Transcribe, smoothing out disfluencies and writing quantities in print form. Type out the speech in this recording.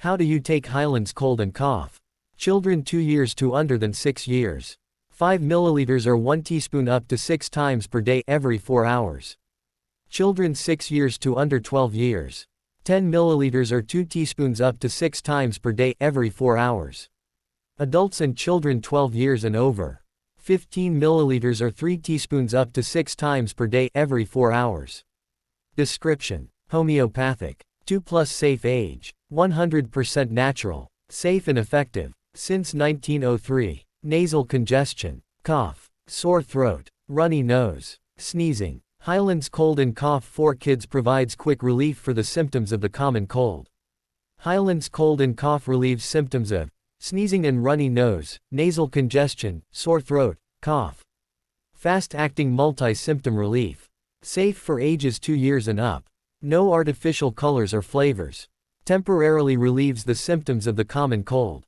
How do you take Hyland's cold and cough? Children 2 years to under than 6 years. 5 milliliters or 1 teaspoon up to 6 times per day every 4 hours. Children 6 years to under 12 years. 10 milliliters or 2 teaspoons up to 6 times per day every 4 hours. Adults and children 12 years and over. 15 milliliters or 3 teaspoons up to 6 times per day every 4 hours. Description: Homeopathic. 2+ safe age. 100% natural. Safe and effective. Since 1903. Nasal congestion. Cough. Sore throat. Runny nose. Sneezing. Hyland's cold and cough for kids provides quick relief for the symptoms of the common cold. Hyland's cold and cough relieves symptoms of sneezing and runny nose, nasal congestion, sore throat, cough. Fast-acting multi-symptom relief. Safe for ages 2 years and up. No artificial colors or flavors. Temporarily relieves the symptoms of the common cold.